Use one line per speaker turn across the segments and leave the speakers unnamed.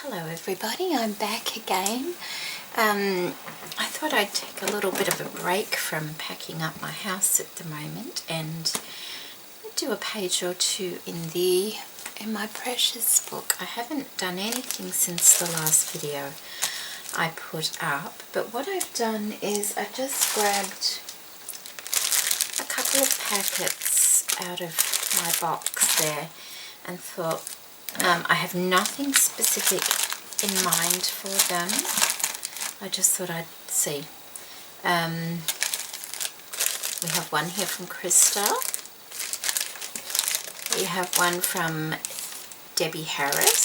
Hello everybody, I'm back again. I thought I'd take a little bit of a break from packing up my house at the moment and do a page or two in my precious book. I haven't done anything since the last video I put up, but what I've done is I've just grabbed a couple of packets out of my box there and thought I have nothing specific in mind for them. I just thought I'd see. We have one here from Krista. We have one from Debbie Harris.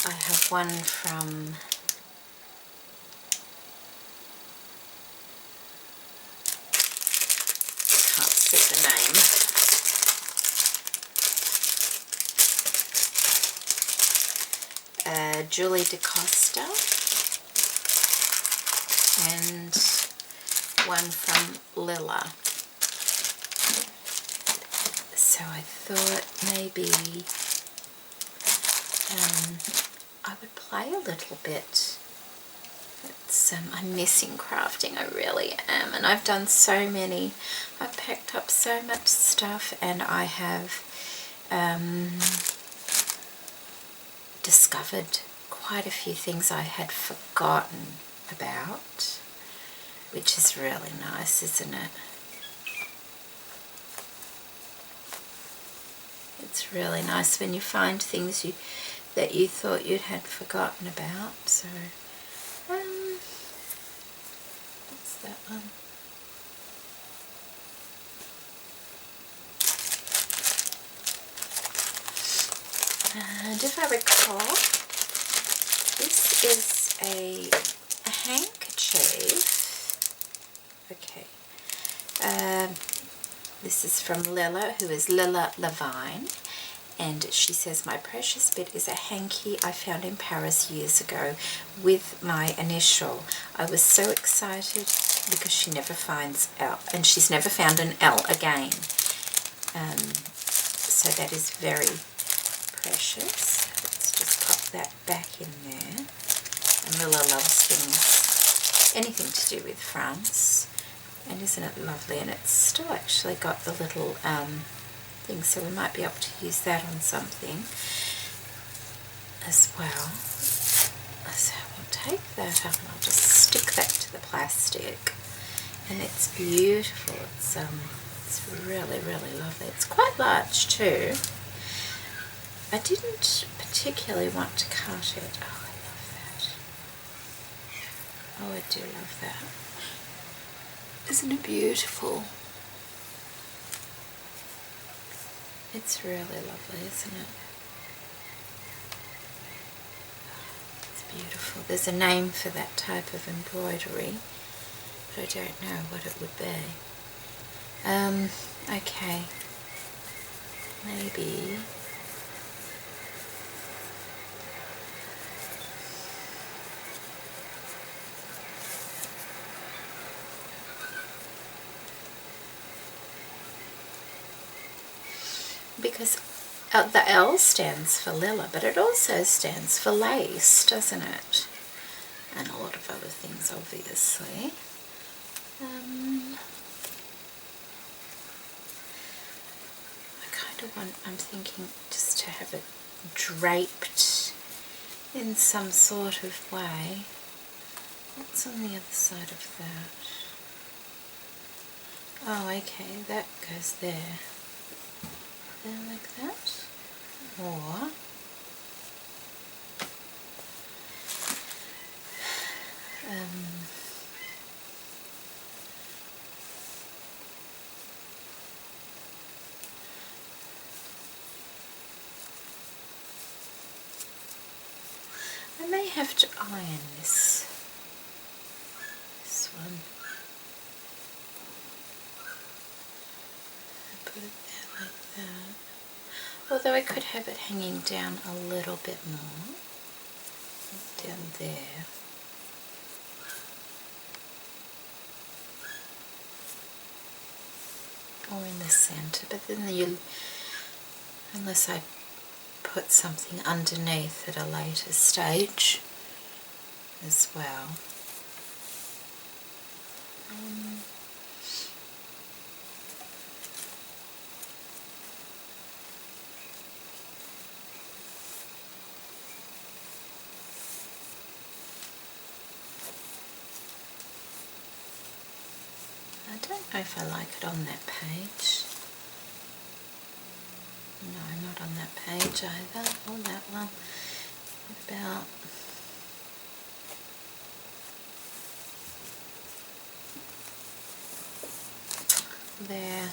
I have one from can't see the name. Julie DeCosta, and one from Lilla. So I thought maybe I would play a little bit. I'm missing crafting, I really am, and I've done so many. I've packed up so much stuff, and I have discovered quite a few things I had forgotten about, which is really nice, isn't it? It's really nice when you find things that you thought you'd had forgotten about. So, what's that one? And if I recall, this is a handkerchief. Okay. This is from Lilla, who is Lilla Levine, and she says, my precious bit is a hanky I found in Paris years ago with my initial. I was so excited because she never finds L, and she's never found an L again. So that is very precious. Let's just pop that back in there. And Lilla loves things, anything to do with France. And isn't it lovely? And it's still actually got the little thing, so we might be able to use that on something as well. So we'll take that up and I'll just stick that to the plastic. And it's beautiful. It's really, really lovely. It's quite large too. I didn't particularly want to cut it. Oh, I love that. Oh, I do love that. Isn't it beautiful? It's really lovely, isn't it? It's beautiful. There's a name for that type of embroidery, but I don't know what it would be. Okay. Maybe. Because the L stands for Lilla, but it also stands for lace, doesn't it? And a lot of other things, obviously. I'm thinking just to have it draped in some sort of way. What's on the other side of that? Oh, okay, that goes there. There like that, or I may have to iron this one. Put it there like that. Although I could have it hanging down a little bit more. Down there. Or in the center, but then unless I put something underneath at a later stage as well. I don't know if I like it on that page. No, not on that page either, or that one. What about there?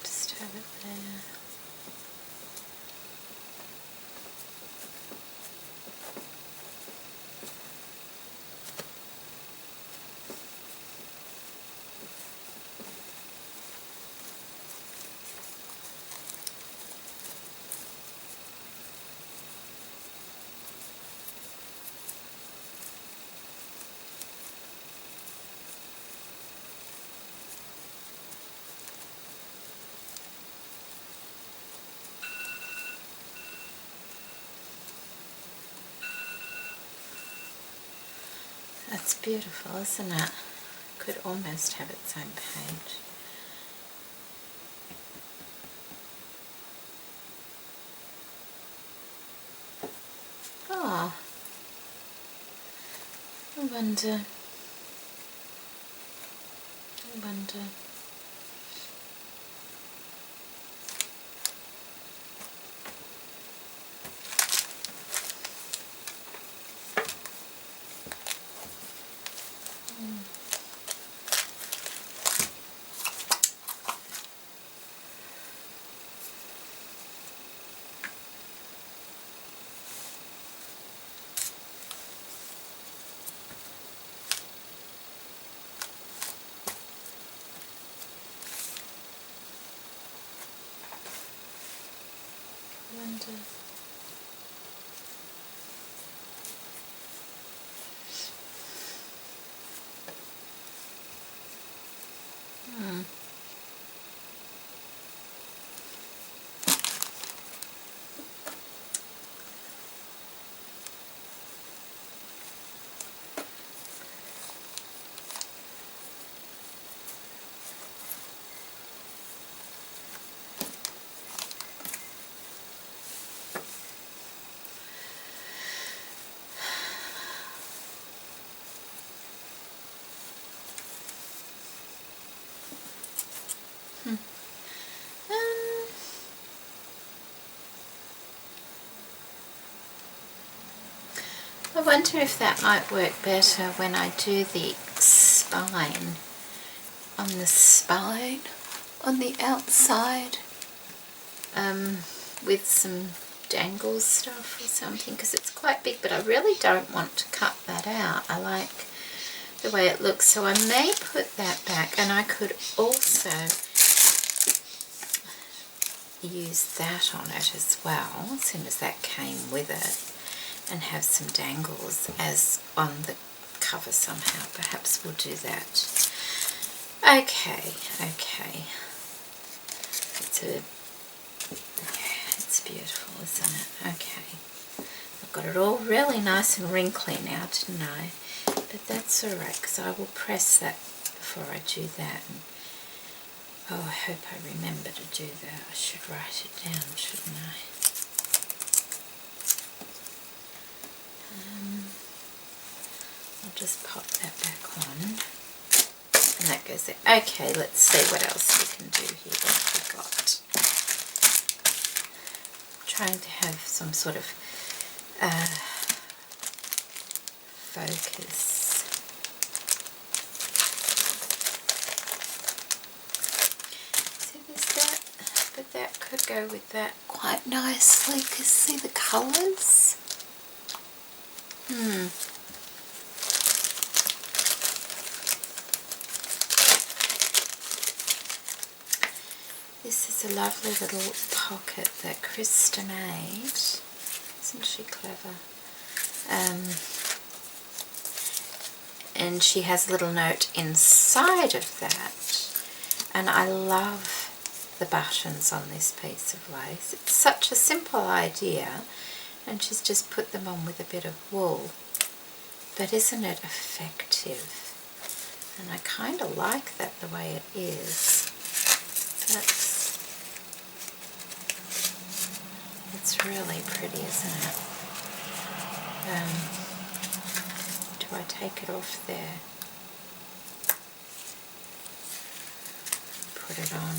Just have it there. That's beautiful, isn't it? Could almost have its own page. Oh, I wonder. I wonder if that might work better when I do the spine, on the outside, with some dangles stuff or something, because it's quite big, but I really don't want to cut that out. I like the way it looks, so I may put that back, and I could also use that on it as well, as soon as that came with it, and have some dangles as on the cover somehow. Perhaps we'll do that. Okay. It's beautiful, isn't it? Okay. I've got it all really nice and wrinkly now, didn't I? But that's alright, because I will press that before I do that. And, oh, I hope I remember to do that. I should write it down, shouldn't I? I'll just pop that back on. And that goes there. Okay, let's see what else we can do here. What have we got? I'm trying to have some sort of focus. See, there's that, but that could go with that quite nicely, because see the colours? This is a lovely little pocket that Krista made. Isn't she clever? And she has a little note inside of that. And I love the buttons on this piece of lace. It's such a simple idea, and she's just put them on with a bit of wool. But isn't it effective? And I kind of like that the way it is. It's really pretty, isn't it? Do I take it off there? Put it on.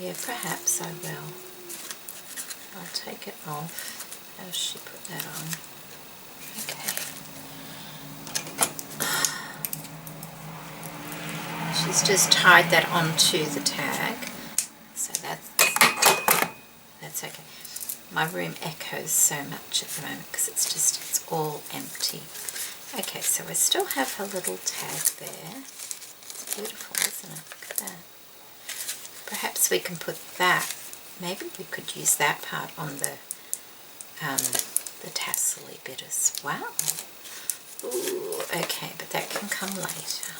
Yeah, perhaps I will. I'll take it off. How's she put that on? Okay. She's just tied that onto the tag. So that's okay. My room echoes so much at the moment because it's all empty. Okay, so I still have her little tag there. It's beautiful, isn't it? Look at that. Perhaps we can put that, maybe we could use that part on the tassel-y bit as well. Ooh, okay, but that can come later.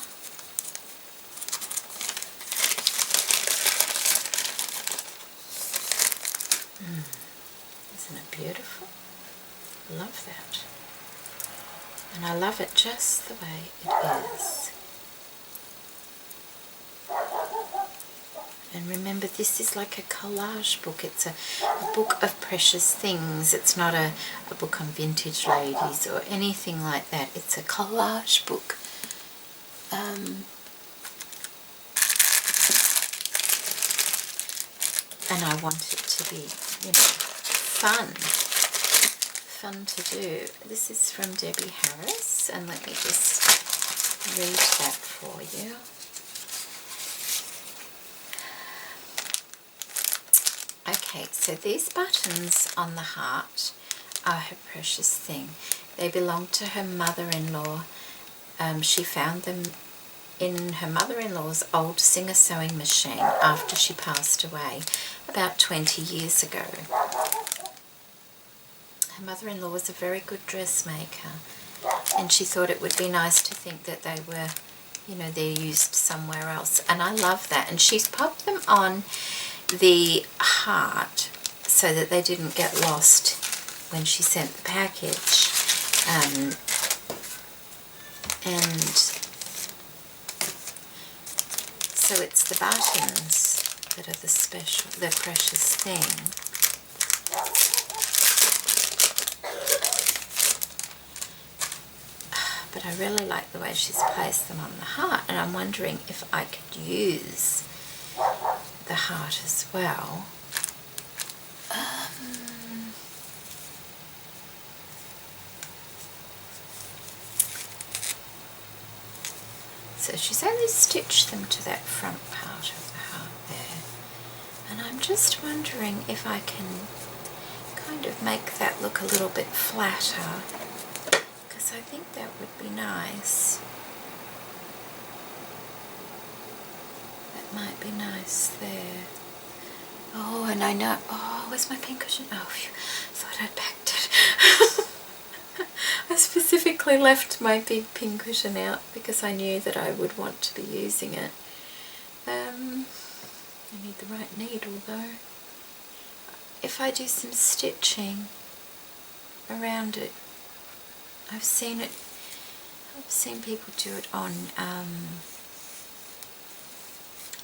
Isn't it beautiful? Love that. And I love it just the way it is. And remember, this is like a collage book. It's a book of precious things. It's not a book on vintage ladies or anything like that. It's a collage book. And I want it to be, you know, fun to do. This is from Debbie Harris, and let me just read that for you. Okay, so these buttons on the heart are her precious thing. They belong to her mother-in-law. She found them in her mother-in-law's old Singer sewing machine after she passed away about 20 years ago. Her mother-in-law was a very good dressmaker, and she thought it would be nice to think that they were, you know, they're used somewhere else. And I love that. And she's popped them on the heart so that they didn't get lost when she sent the package. And so it's the buttons that are the precious thing. But I really like the way she's placed them on the heart, and I'm wondering if I could use the heart as well. So she's only stitched them to that front part of the heart there, and I'm just wondering if I can kind of make that look a little bit flatter, because I think that would be nice. That might be nice there. Oh, and I know, oh, where's my pincushion? Oh, phew, thought I'd packed it. I specifically left my big pincushion out because I knew that I would want to be using it. I need the right needle though. If I do some stitching around it, I've seen people do it on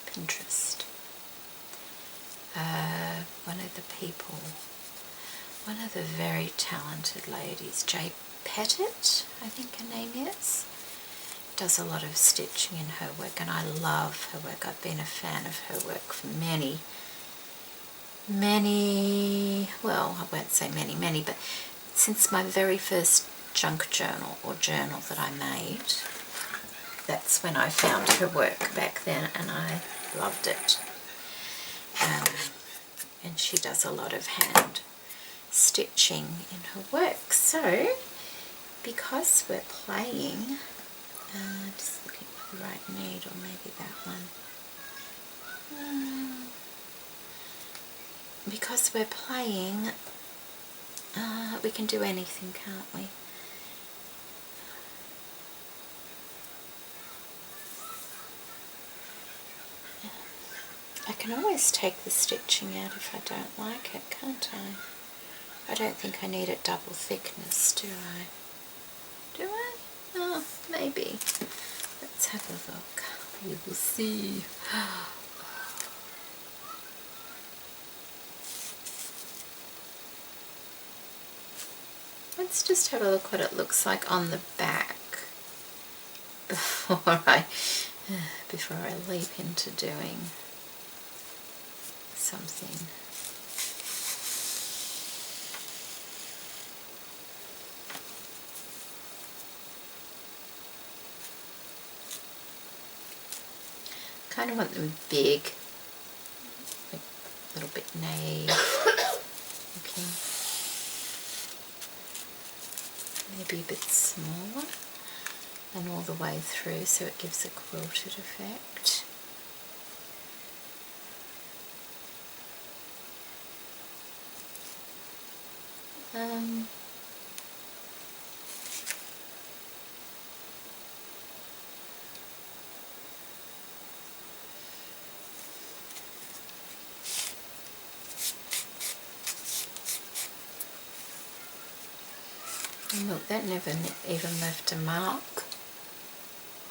Pinterest. One of the very talented ladies, Jay Pettit, I think her name is, does a lot of stitching in her work, and I love her work. I've been a fan of her work for many, well, I won't say many, but since my very first junk journal or journal that I made. That's when I found her work back then, and I loved it. And she does a lot of hand stitching in her work. So, because we're playing, just looking for the right needle, maybe that one. Because we're playing, we can do anything, can't we? I can always take the stitching out if I don't like it, can't I? I don't think I need it double thickness, do I? Do I? Oh, maybe. Let's have a look. We will see. Let's just have a look what it looks like on the back before I leap into doing something. Kind of want them big, like a little bit naive looking. Maybe a bit smaller and all the way through so it gives a quilted effect. And look, that never even left a mark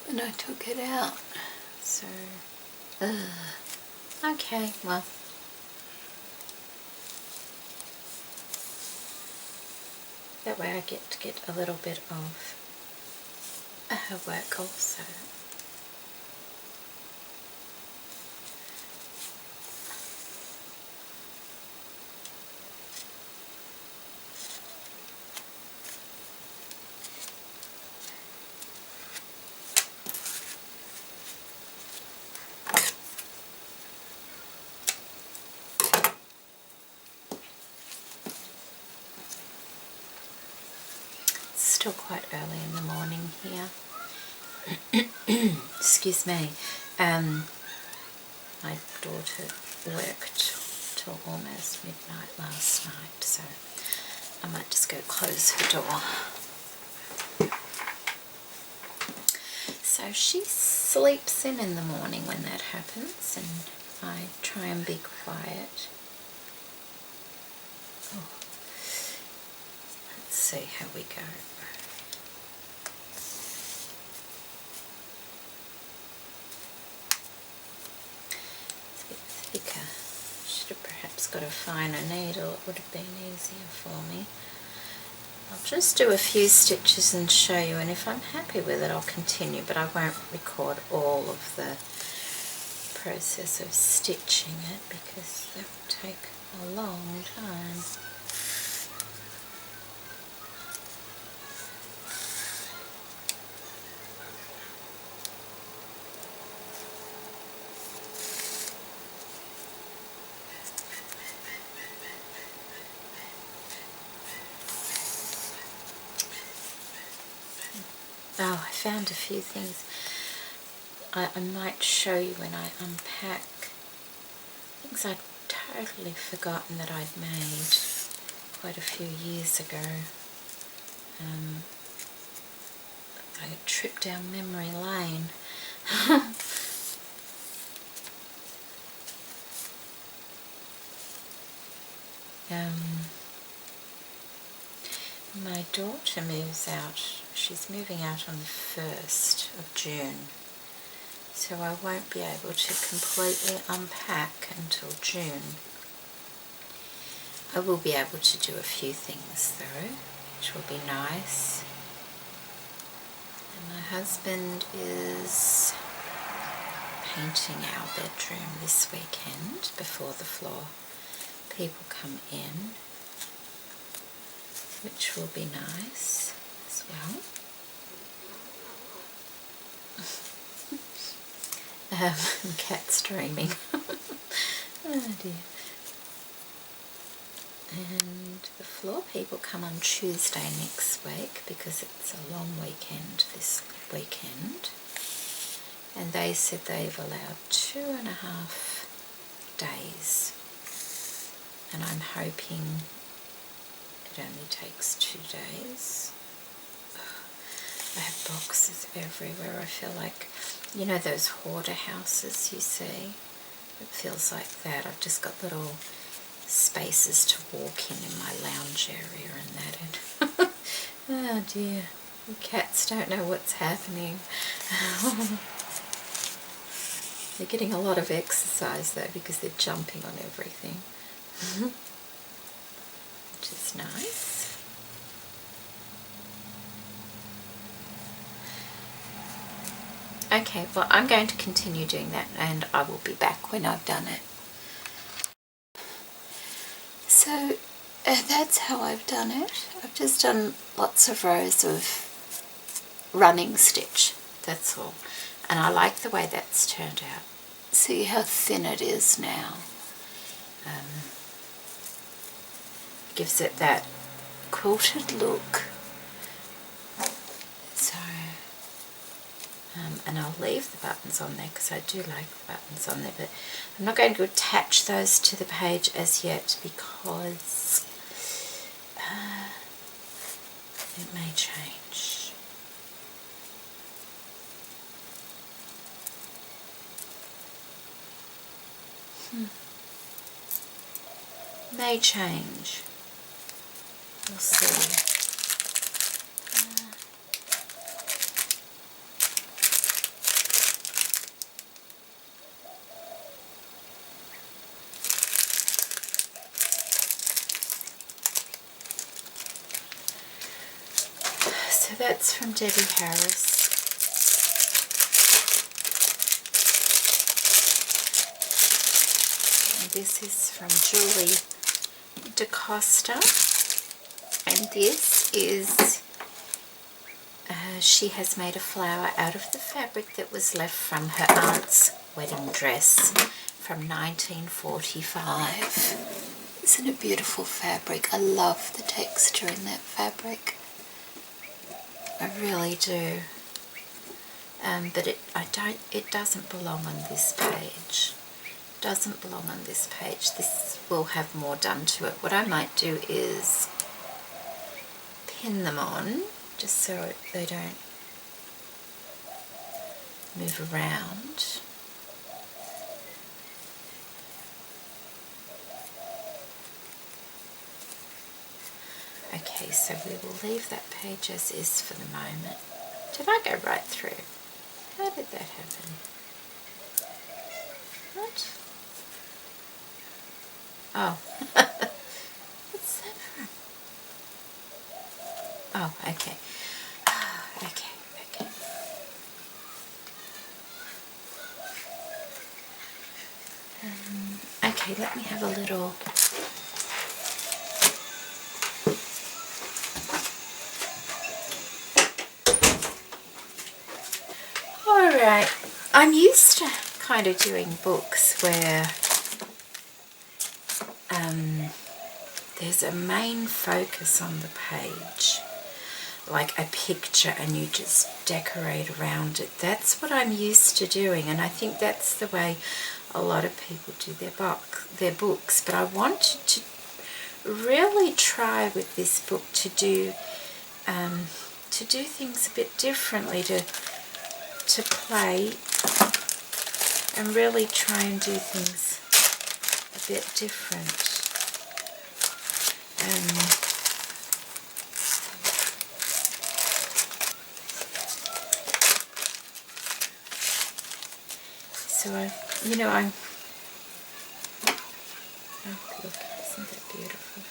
when I took it out. So, okay, well. That way I get to get a little bit of her work also. Still quite early in the morning here. Excuse me. My daughter worked till almost midnight last night, so I might just go close her door. So she sleeps in the morning when that happens, and I try and be quiet. Oh. Let's see how we go. Thicker. Should have perhaps got a finer needle, it would have been easier for me. I'll just do a few stitches and show you, and if I'm happy with it I'll continue, but I won't record all of the process of stitching it because that would take a long time. Oh, I found a few things I might show you when I unpack. Things I'd totally forgotten that I'd made quite a few years ago. I had tripped down memory lane. My daughter moves out, she's moving out on the 1st of June, so I won't be able to completely unpack until June. I will be able to do a few things though, which will be nice. And my husband is painting our bedroom this weekend before the floor people come in, which will be nice as well. Cat's dreaming. Oh dear. And the floor people come on Tuesday next week because it's a long weekend this weekend. And they said they've allowed 2.5 days, and I'm hoping it only takes 2 days. I have boxes everywhere. I feel like, you know those hoarder houses you see? It feels like that. I've just got little spaces to walk in my lounge area and that. And oh dear, the cats don't know what's happening. They're getting a lot of exercise though, because they're jumping on everything, which is nice. Okay, well, I'm going to continue doing that, and I will be back when I've done it. So that's how I've done it. I've just done lots of rows of running stitch, that's all. And I like the way that's turned out. See how thin it is now. Gives it that quilted look. So, and I'll leave the buttons on there because I do like the buttons on there, but I'm not going to attach those to the page as yet because it may change. May change. We'll see. So that's from Debbie Harris. And this is from Julie DaCosta. And this is, she has made a flower out of the fabric that was left from her aunt's wedding dress from 1945. Isn't it beautiful fabric? I love the texture in that fabric. I really do. But it doesn't belong on this page. Doesn't belong on this page. This will have more done to it. What I might do is pin them on, just so they don't move around. Okay, so we will leave that page as is for the moment. Did I go right through? How did that happen? What? Oh. What's that from? Oh, okay. Okay. Okay, let me have a little... Alright, I'm used to kind of doing books where there's a main focus on the page, like a picture, and you just decorate around it. That's what I'm used to doing, and I think that's the way a lot of people do their books. But I wanted to really try with this book to do things a bit differently, to play and really try and do things a bit different. So oh look, isn't that beautiful?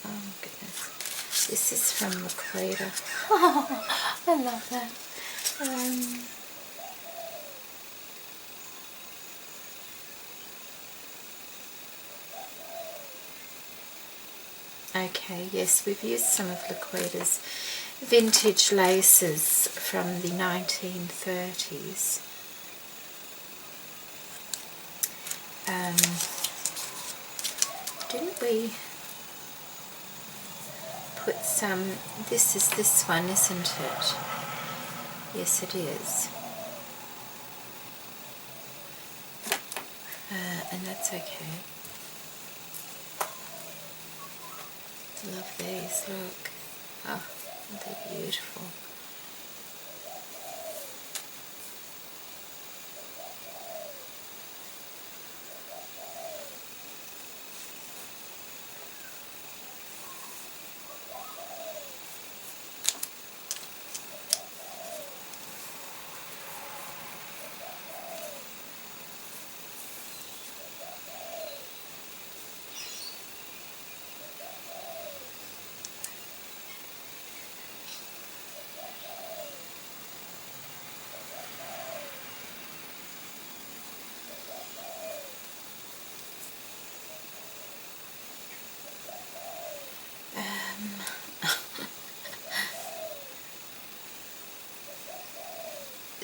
Oh goodness. This is from Laquita. Oh, I love that. Okay, yes, we've used some of Laquita's vintage laces from the 1930s. Didn't we put some... This is this one, isn't it? Yes, it is. and that's okay. Love these, look. Oh, they're beautiful.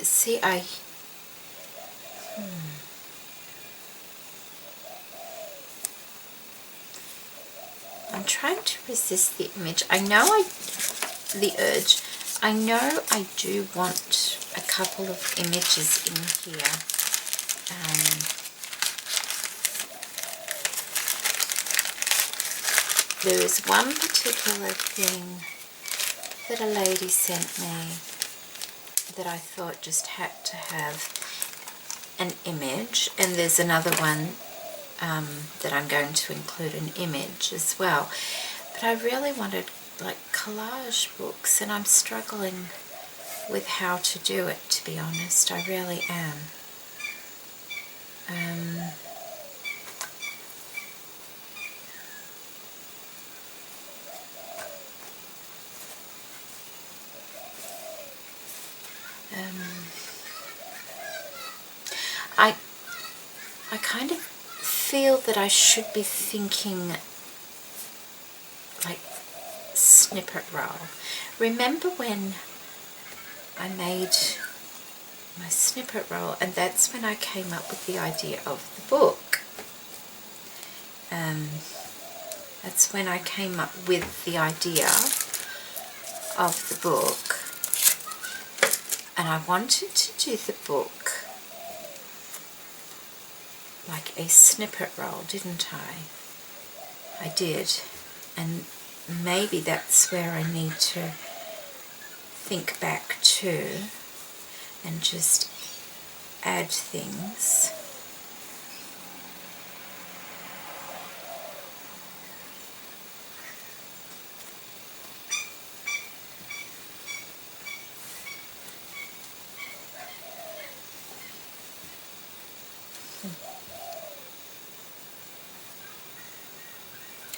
See, I'm trying to resist the image. The urge. I know I do want a couple of images in here. There is one particular thing that a lady sent me that I thought just had to have an image, and there's another one that I'm going to include an image as well. But I really wanted like collage books, and I'm struggling with how to do it, to be honest. I really am. I kind of feel that I should be thinking like snippet roll. Remember when I made my snippet roll, and that's when I came up with the idea of the book. That's when I came up with the idea of the book, and I wanted to do the book like a snippet roll, didn't I? I did, and maybe that's where I need to think back to and just add things.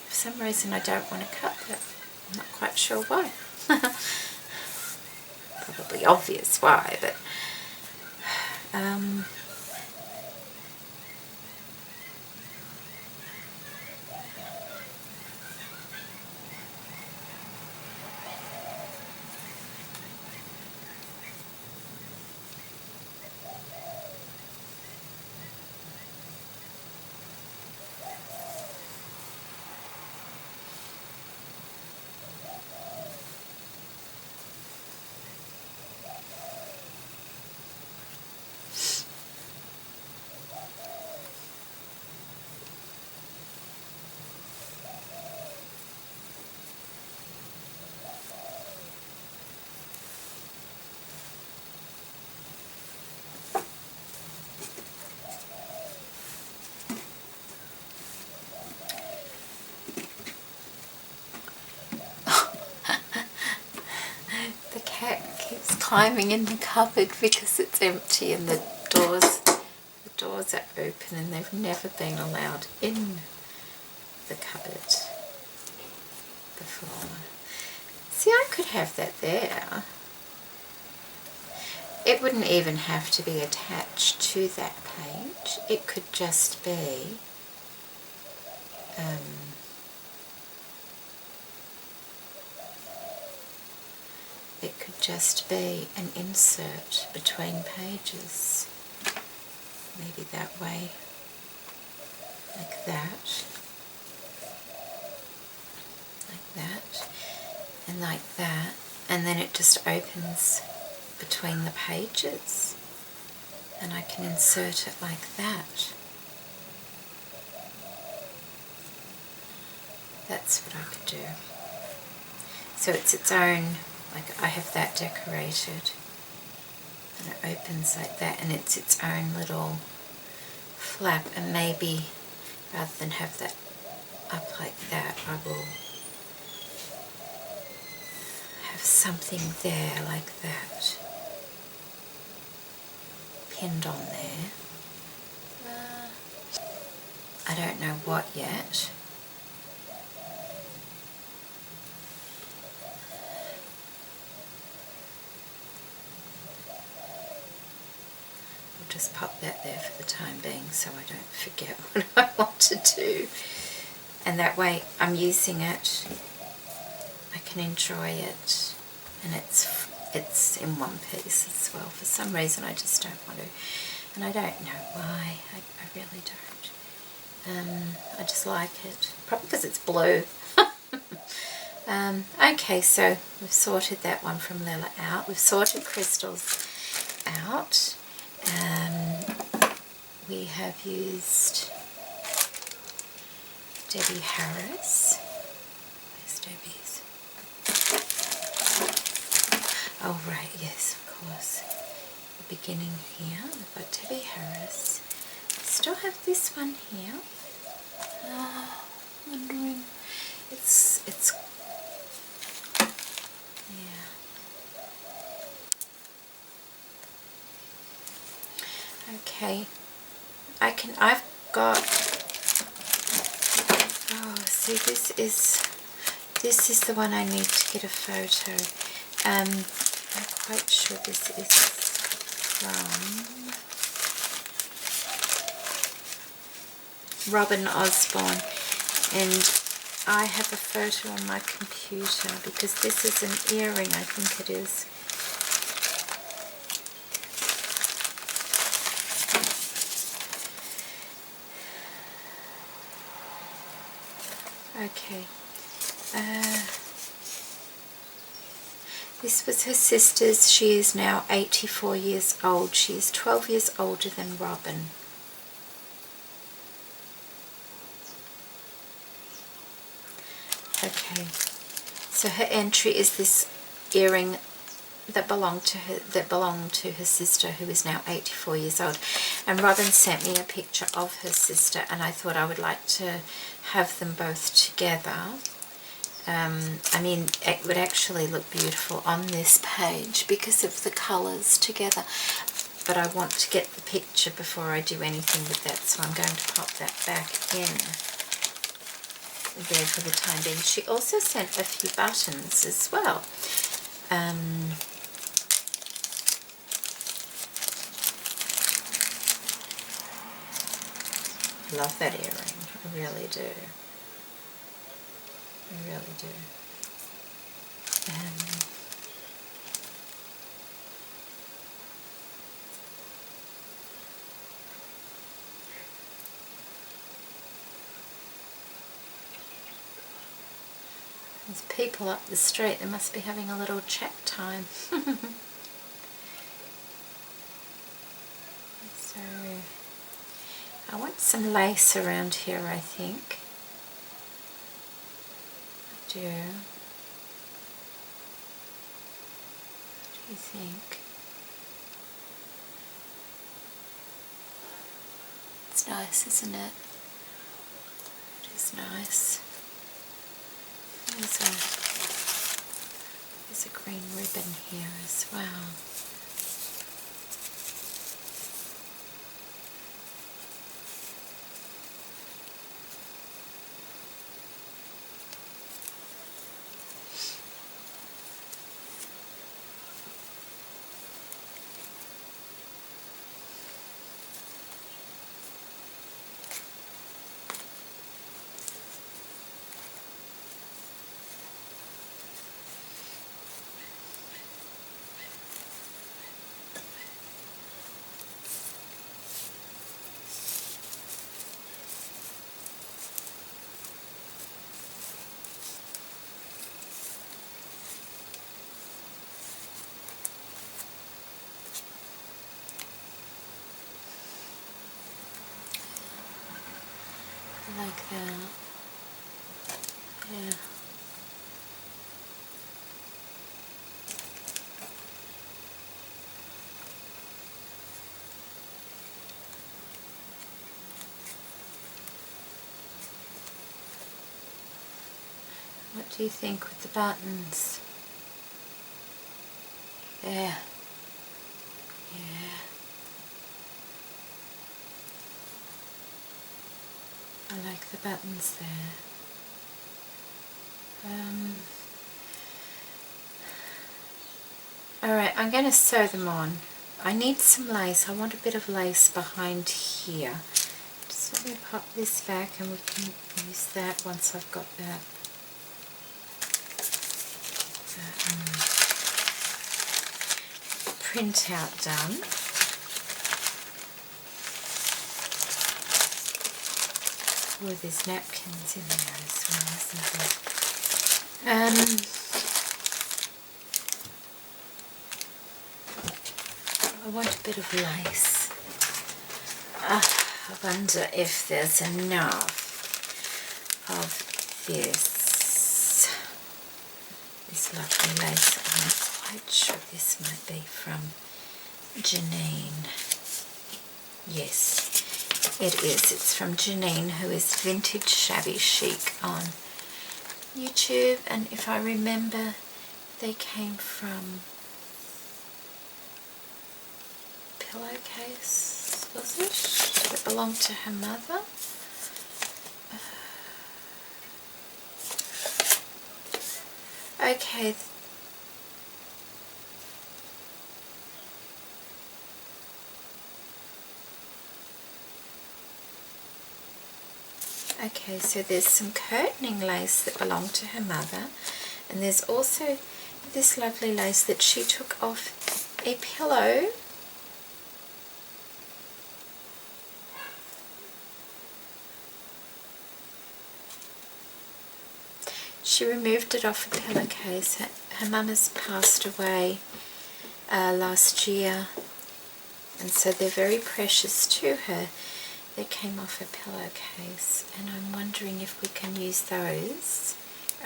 For some reason I don't want to cut that. I'm not quite sure why. Probably obvious why, but the cat keeps climbing in the cupboard because it's empty and the doors are open, and they've never been allowed in the cupboard before. See, I could have that there. It wouldn't even have to be attached to that page. It could just be an insert between pages. Maybe that way, like that, and like that, and then it just opens between the pages, and I can insert it like that. that's what I could do. So it's its own, like I have that decorated, and it opens like that, and it's its own little flap, and maybe rather than have that up like that, I will have something there like that pinned on there. I don't know what yet. I'll just pop that there for the time being so I don't forget what I want to do. And that way I'm using it, I can enjoy it, and it's in one piece as well. For some reason I just don't want to, and I don't know why, I really don't. I just like it, probably because it's blue. Okay, so we've sorted that one from Lila out. We've sorted crystals out. We have used Debbie Harris. Where's Debbie's? Oh right, yes, of course. The beginning here, we've got Debbie Harris. We still have this one here. Wondering, it's yeah. Okay, I've got, oh, see, this is the one I need to get a photo. I'm quite sure this is from Robin Osborne, and I have a photo on my computer because this is an earring, I think it is. Okay, this was her sister's. She is now 84 years old. She is 12 years older than Robin. Okay, so her entry is this earring that belonged to her sister, who is now 84 years old. And Robin sent me a picture of her sister, and I thought I would like to have them both together. I mean, it would actually look beautiful on this page because of the colours together, but I want to get the picture before I do anything with that, so I'm going to pop that back in there for the time being. She also sent a few buttons as well. Love that earring, I really do. I really do. There's people up the street, they must be having a little chat time. So, I want some lace around here, I think. I do. What do you think? It's nice, isn't it? It is nice. There's a green ribbon here as well. Like that. Yeah. What do you think with the buttons? There. Yeah. I like the buttons there. Alright, I'm going to sew them on. I need some lace. I want a bit of lace behind here. Just let me pop this back and we can use that once I've got that printout done. Oh, there's napkins in there as well, isn't there? I want a bit of lace. I wonder if there's enough of this lovely lace. I'm not quite sure this might be from Janine. Yes, it is. It's from Janine, who is Vintage Shabby Chic on YouTube, and if I remember, they came from Pillowcase, was it? Did it belong to her mother? Okay. Okay, so there's some curtaining lace that belonged to her mother, and there's also this lovely lace that she took off a pillow. She removed it off a pillowcase. Her mum has passed away last year, and so they're very precious to her. They came off a pillowcase, and I'm wondering if we can use those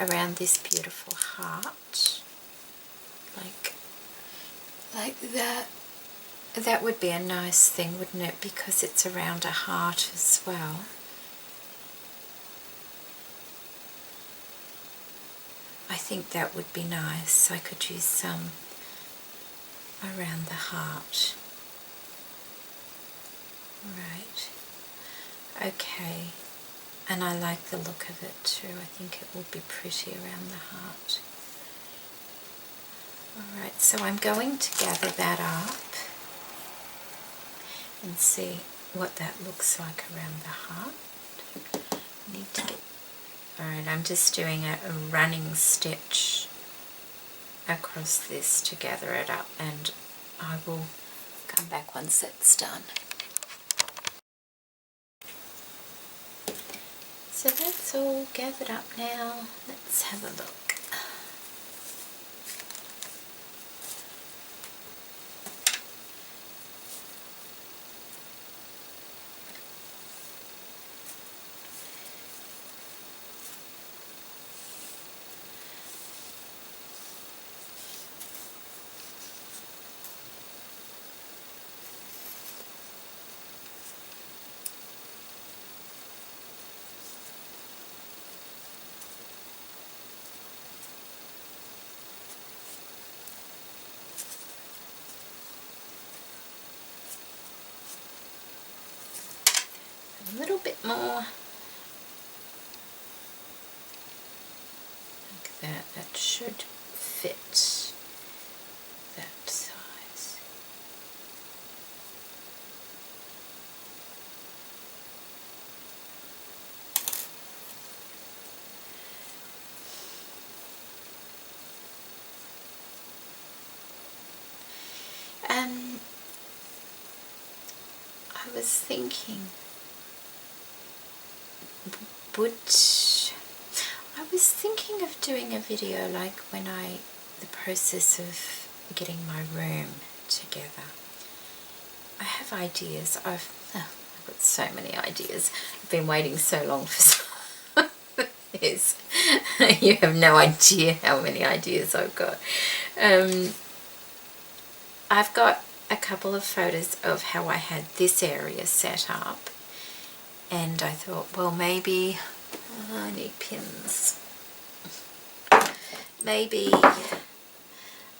around this beautiful heart, like that. That would be a nice thing, wouldn't it? Because it's around a heart as well. I think that would be nice. I could use some around the heart. Right. Okay. And I like the look of it too. I think it will be pretty around the heart. Alright, so I'm going to gather that up and see what that looks like around the heart. Need to get... Alright, I'm just doing a running stitch across this to gather it up, and I will come back once that's done. So that's all gathered up now. Let's have a look. A little bit more, like that. That should fit that size. I was thinking, I was thinking of doing a video like the process of getting my room together. I have ideas. I've got so many ideas. I've been waiting so long for this. You have no idea how many ideas I've got. I've got a couple of photos of how I had this area set up, and I thought, well, maybe I need pins. Maybe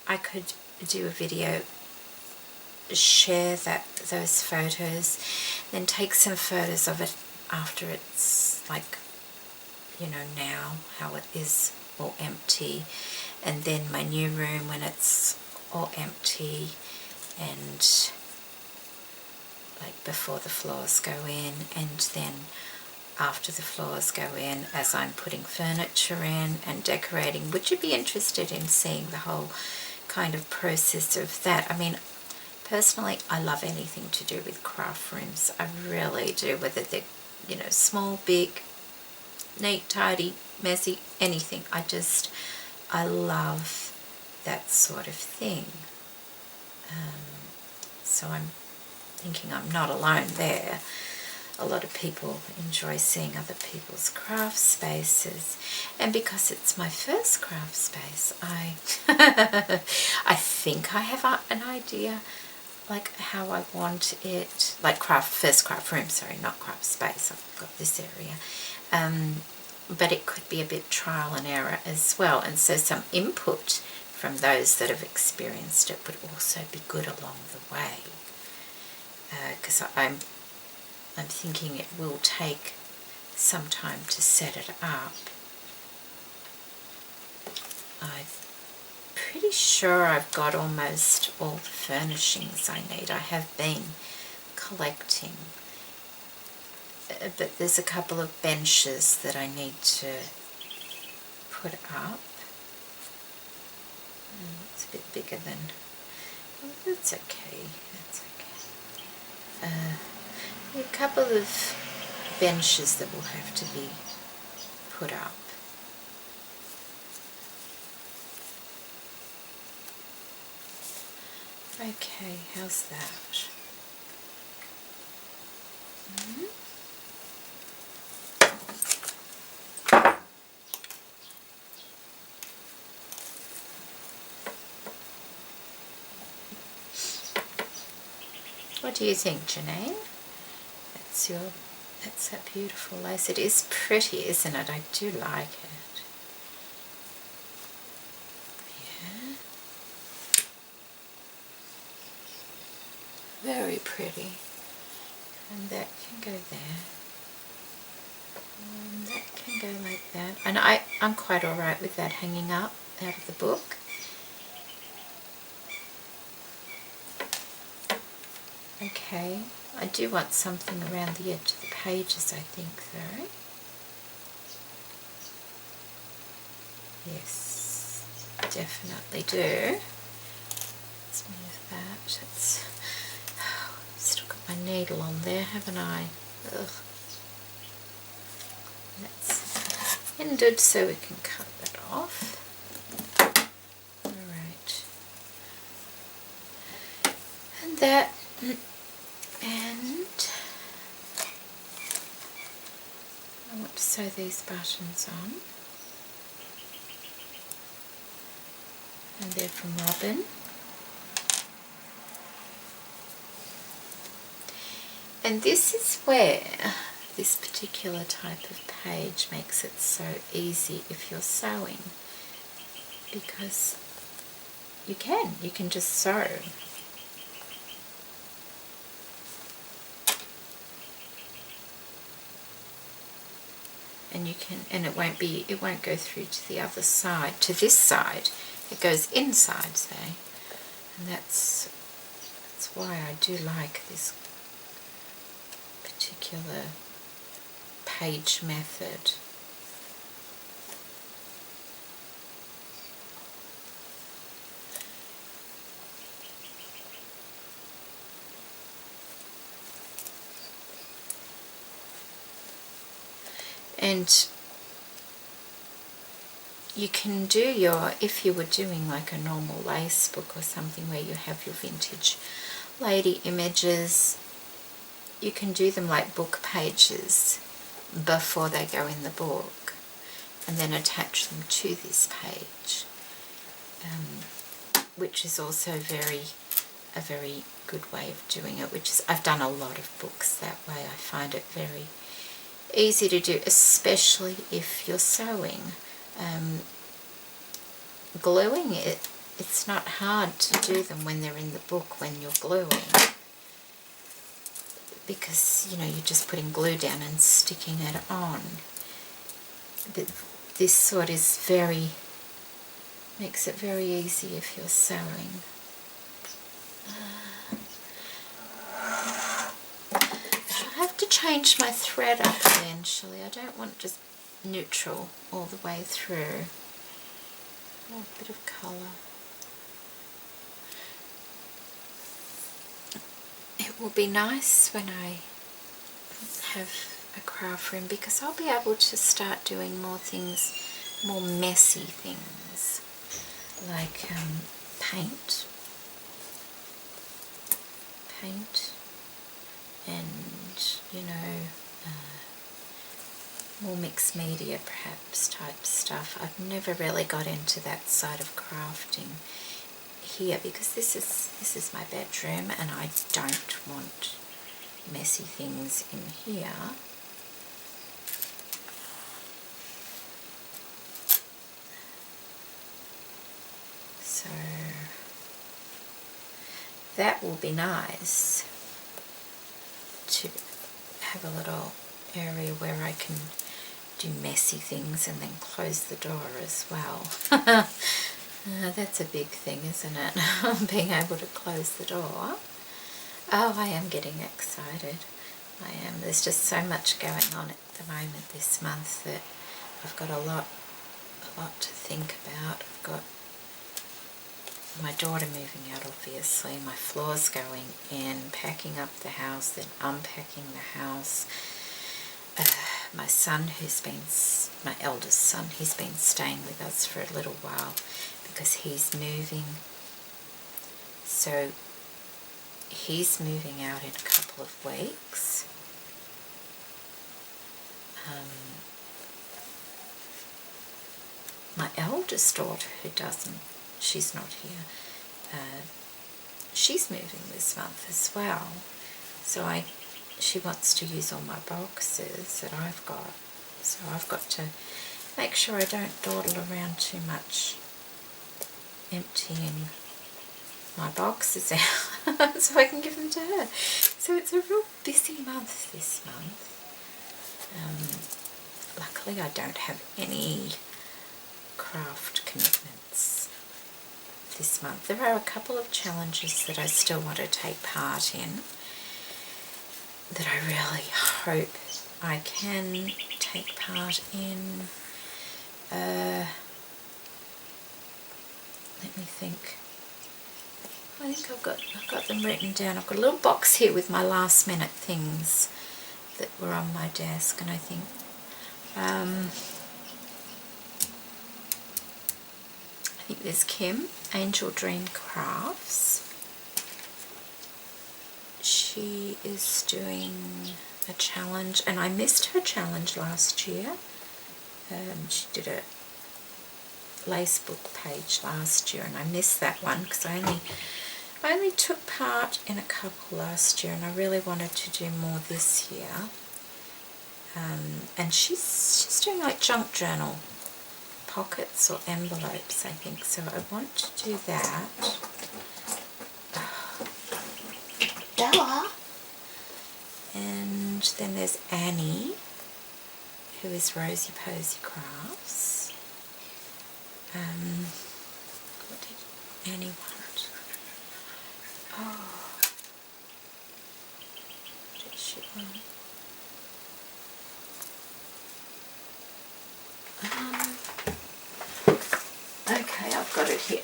I could do a video, share those photos, then take some photos of it after it's like, you know, now how it is all empty, and then my new room when it's all empty, and like before the floors go in, and then after the floors go in as I'm putting furniture in and decorating. Would you be interested in seeing the whole kind of process of that? I mean, personally, I love anything to do with craft rooms. I really do, whether they're, you know, small, big, neat, tidy, messy, anything. I love that sort of thing. So I'm thinking I'm not alone there. A lot of people enjoy seeing other people's craft spaces, and because it's my first craft space, I I think I have an idea like how I want it, like first craft room, sorry, not craft space. I've got this area, but it could be a bit trial and error as well, and so some input from those that have experienced it would also be good along the way, because I'm thinking it will take some time to set it up. I'm pretty sure I've got almost all the furnishings I need. I have been collecting, but there's a couple of benches that I need to put up. It's a bit bigger than, well, that's okay, that's okay. A couple of benches that will have to be put up. Okay, how's that? What do you think, Janine? That's that beautiful lace. It is pretty, isn't it? I do like it. Yeah. Very pretty. And that can go there. And that can go like that. And I'm quite alright with that hanging up out of the book. Okay. I do want something around the edge of the pages, I think, though. Yes, definitely do. Let's move that. I've still got my needle on there, haven't I? Ugh. That's ended, so we can cut that off. Alright. And that. And I want to sew these buttons on, and they're from Robin. And this is where this particular type of page makes it so easy if you're sewing, because you can just sew. And you can, and it won't go through to the other side, to this side. It goes inside, say, and that's why I do like this particular page method. And you can do if you were doing like a normal lace book or something where you have your vintage lady images, you can do them like book pages before they go in the book. and then attach them to this page, which is also a very good way of doing it, which is, I've done a lot of books that way. I find it very easy to do, especially if you're sewing. Gluing it's not hard to do them when they're in the book when you're gluing, because you know you're just putting glue down and sticking it on. But this sort is makes it very easy if you're sewing. I'll have to change my thread up eventually. I don't want just neutral all the way through. Oh, a bit of colour. It will be nice when I have a craft room, because I'll be able to start doing more things, more messy things, like paint, and you know, more mixed media perhaps type stuff. I've never really got into that side of crafting here, because this is my bedroom and I don't want messy things in here. So that will be nice to have a little area where I can do messy things and then close the door as well. That's a big thing, isn't it? Being able to close the door. Oh, I am getting excited. I am. There's just so much going on at the moment this month that I've got a lot to think about. I've got my daughter moving out, obviously, my floors going in, packing up the house, then unpacking the house. My son, my eldest son, he's been staying with us for a little while because he's moving. So he's moving out in a couple of weeks. My eldest daughter, she's not here, she's moving this month as well. So she wants to use all my boxes that I've got. So I've got to make sure I don't dawdle around too much, emptying my boxes out so I can give them to her. So it's a real busy month this month. Luckily I don't have any craft commitments this month. There are a couple of challenges that I still want to take part in that I really hope I can take part in. Let me think. I think I've got them written down. I've got a little box here with my last minute things that were on my desk, and I think there's Kim, Angel Dream Crafts. She is doing a challenge, and I missed her challenge last year. She did a lace book page last year, and I missed that one because I only took part in a couple last year, and I really wanted to do more this year. And she's doing like junk journal pockets or envelopes, I think, so I want to do that. Bella! And then there's Annie, who is Rosy Posy Crafts. What did Annie want? Oh, what did she want? Okay, I've got it here.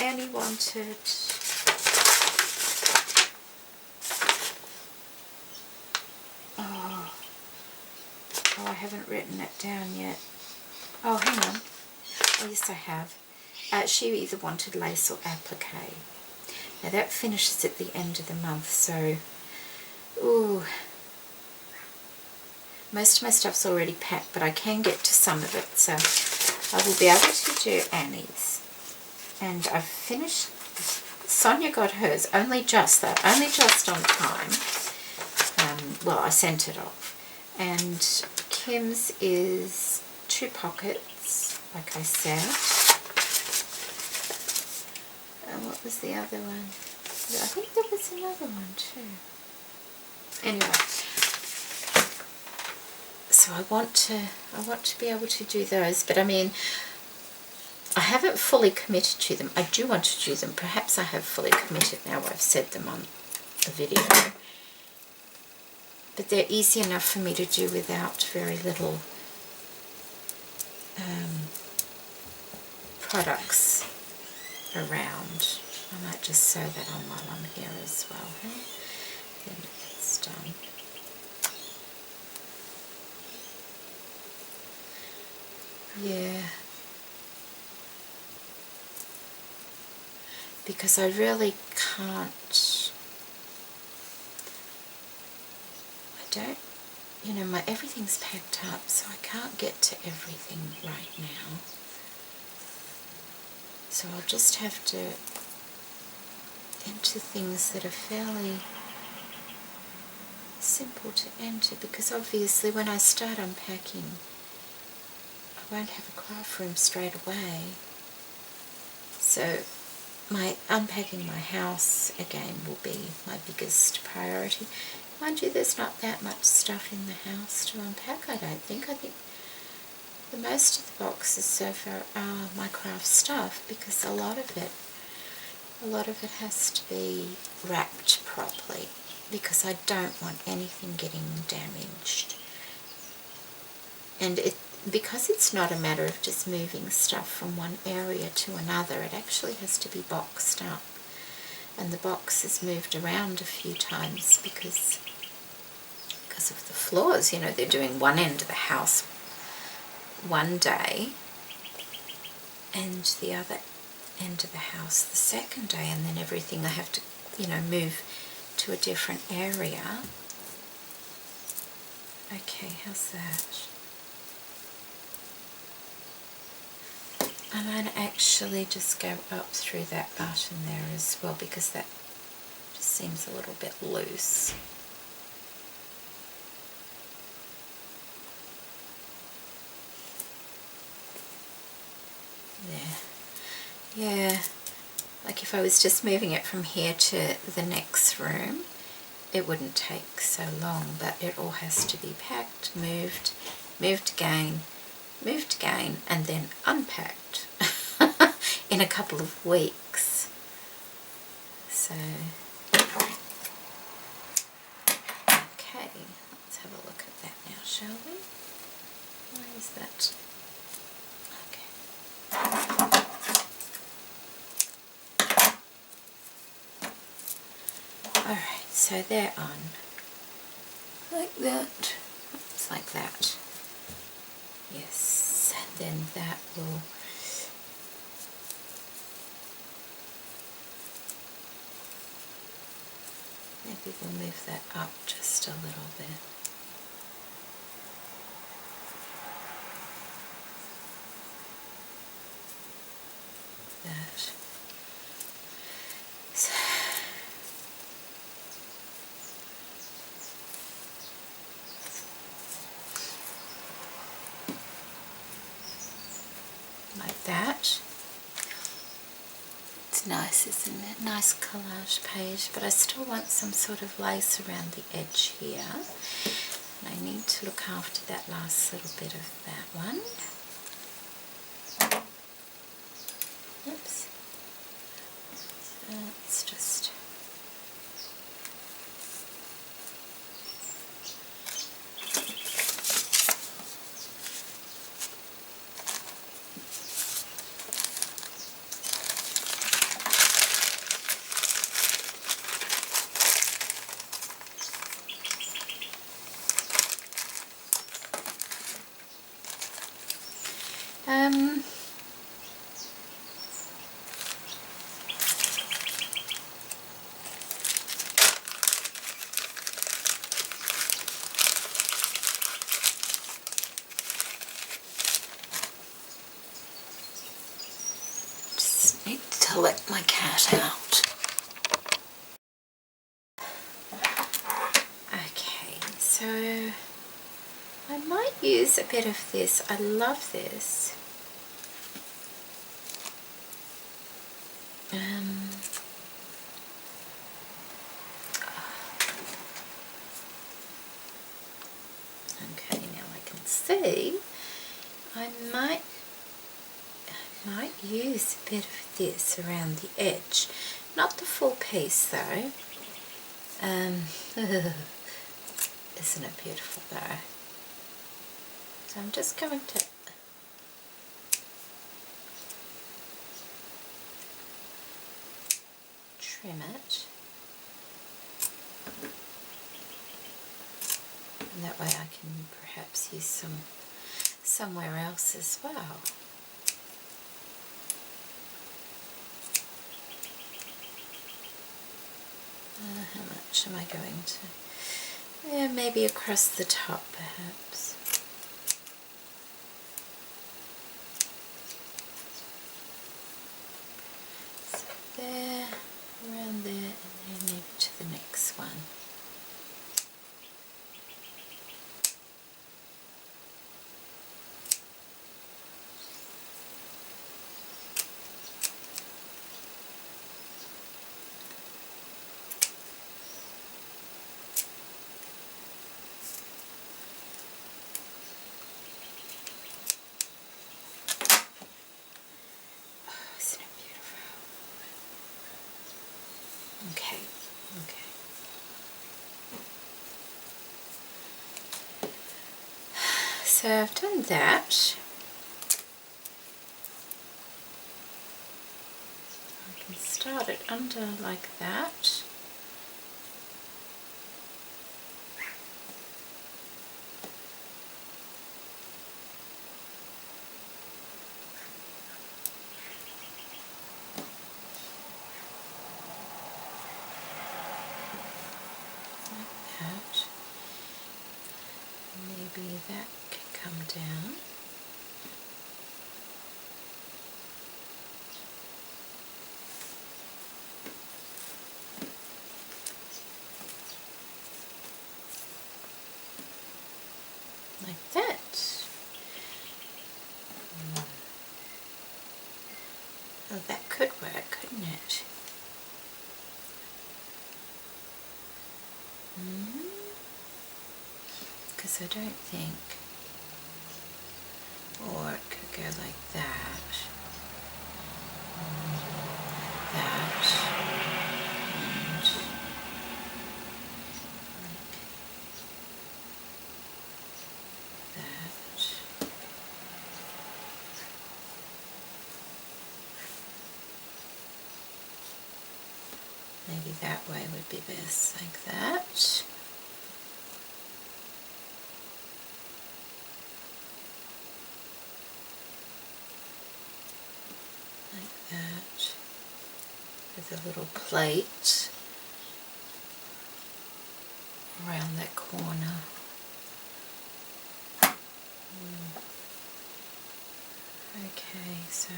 Annie wanted oh, I haven't written it down yet. Oh, hang on. Oh, yes, I have. She either wanted lace or applique. Now that finishes at the end of the month, so ooh, Most of my stuff's already packed, but I can get to some of it, so I will be able to do Annie's. And I've finished. Sonia got hers only just on time. Well, I sent it off. And Kim's is 2 pockets, like I said. And what was the other one? I think there was another one too. Anyway, so I want to be able to do those, but I mean, I haven't fully committed to them. I do want to do them. Perhaps I have fully committed now. I've said them on a video. But they're easy enough for me to do without very little products around. I might just sew that on while I'm here as well. Hey? Then it's done. Yeah. Because I really can't, you know, everything's packed up, so I can't get to everything right now. So I'll just have to enter things that are fairly simple to enter, because obviously when I start unpacking, I won't have a craft room straight away. So unpacking my house again will be my biggest priority. Mind you, there's not that much stuff in the house to unpack, I don't think. I think the most of the boxes so far are my craft stuff, because a lot of it has to be wrapped properly, because I don't want anything getting damaged. And because it's not a matter of just moving stuff from one area to another, it actually has to be boxed up. And the box is moved around a few times because of the floors. You know, they're doing one end of the house one day and the other end of the house the second day, and then everything I have to, you know, move to a different area. Okay, how's that? I might actually just go up through that button there as well, because that just seems a little bit loose. There. Yeah, like if I was just moving it from here to the next room, it wouldn't take so long, but it all has to be packed, moved again, and then unpacked in a couple of weeks. So, okay, let's have a look at that now, shall we? Why is that? Alright, so they're on like that. It's like that. Yes, and then that will maybe we'll move that up just a little bit. That. So, like that. It's nice, isn't it? Nice collage page, but I still want some sort of lace around the edge here. And I need to look after that last little bit of that one. Oops. So it's just... to let my cat out. Okay, so I might use a bit of this. I love this. Okay, now I can see I might use a bit of this around the edge. Not the full piece though. Isn't it beautiful though? So I'm just going to trim it. And that way I can perhaps use some somewhere else as well. How much am I going to? Yeah, maybe across the top perhaps. So there, around there, and then maybe to the next one. Isn't it beautiful? Okay, okay. So I've done that. I can start it under like that. Maybe that can come down. Like that. Oh, that could work, couldn't it? Because I don't think, or it could go like that, that, and like that. Maybe that way would be best, like that. Like that. With a little plate around that corner. Okay, so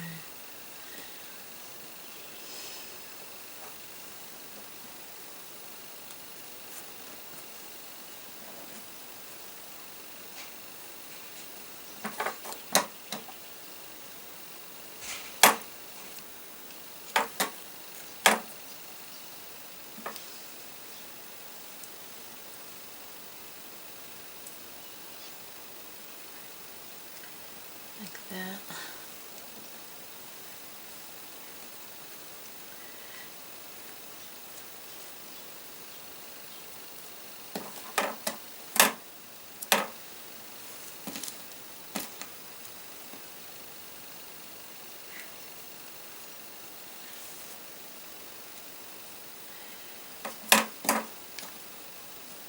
like that.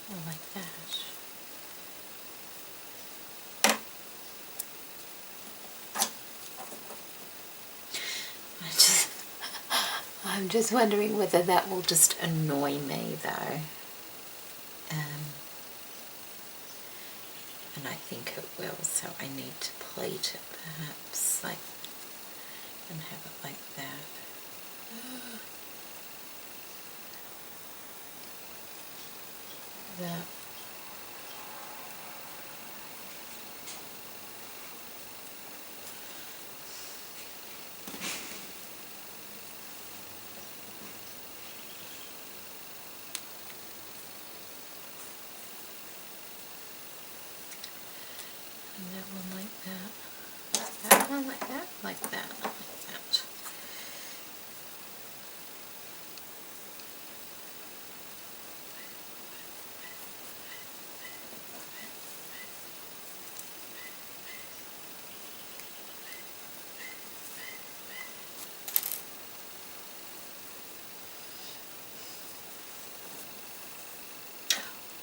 Or like that. I'm just wondering whether that will just annoy me though. And I think it will, so I need to plate it perhaps, like, and have it like that. that. And that one like that. That one like that, like that, like that.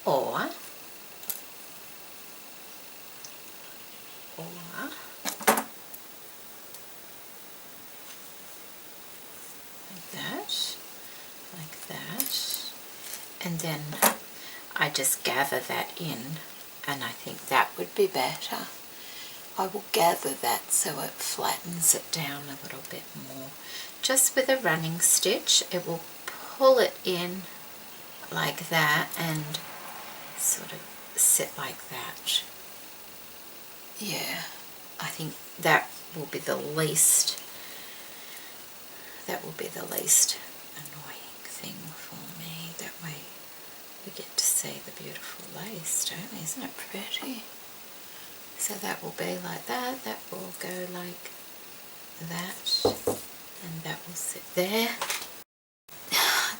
Or like that, and then I just gather that in, and I think that would be better. I will gather that so it flattens it down a little bit more. Just with a running stitch, it will pull it in like that and sort of sit like that. Yeah, I think that will be the least annoying thing for me. That way we get to see the beautiful lace, don't we? Isn't it pretty? So that will be like that, that will go like that, and that will sit there.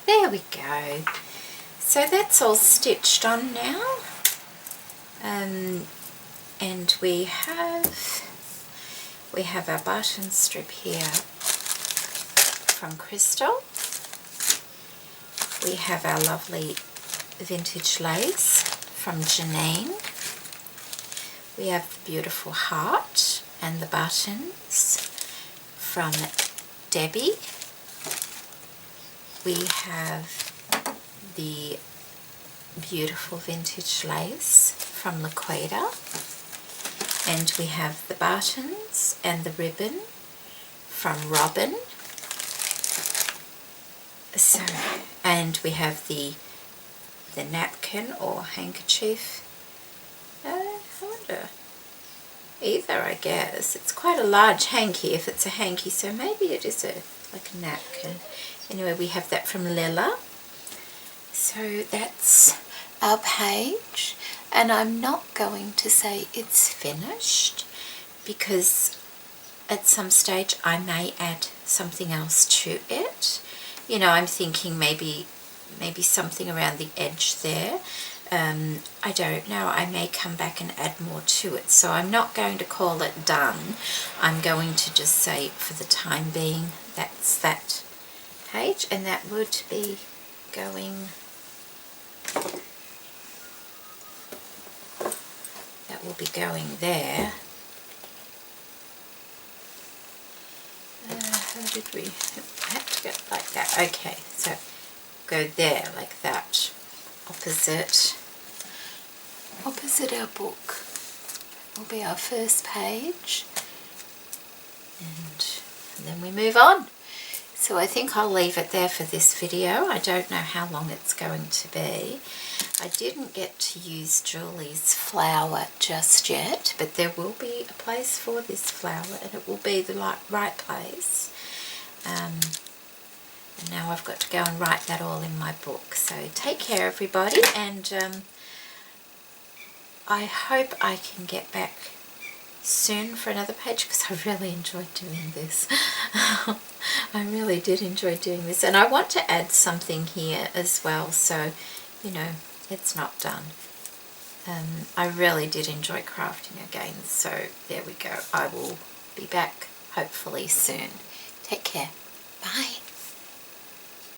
There we go. So that's all stitched on now. And we have our button strip here from Crystal. We have our lovely vintage lace from Janine. We have the beautiful heart and the buttons from Debbie. We have the beautiful vintage lace from Laquita. And we have the buttons and the ribbon from Robin. So, and we have the napkin or handkerchief. I wonder, either, I guess. It's quite a large hanky if it's a hanky, so maybe it is like a napkin. Anyway, we have that from Lilla. So that's our page, and I'm not going to say it's finished because at some stage I may add something else to it. You know, I'm thinking maybe something around the edge there. I don't know, I may come back and add more to it, so I'm not going to call it done. I'm going to just say for the time being that's that page, and that would be going, that will be going there. How did we have to go like that? Okay, so go there like that, opposite our book will be our first page, and then we move on. So I think I'll leave it there for this video. I don't know how long it's going to be. I didn't get to use Julie's flower just yet, but there will be a place for this flower, and it will be the right place. And now I've got to go and write that all in my book. So take care, everybody, and I hope I can get back soon for another page because I really enjoyed doing this. I really did enjoy doing this, and I want to add something here as well, so you know it's not done. I really did enjoy crafting again, so there we go. I will be back hopefully soon. Take care. Bye.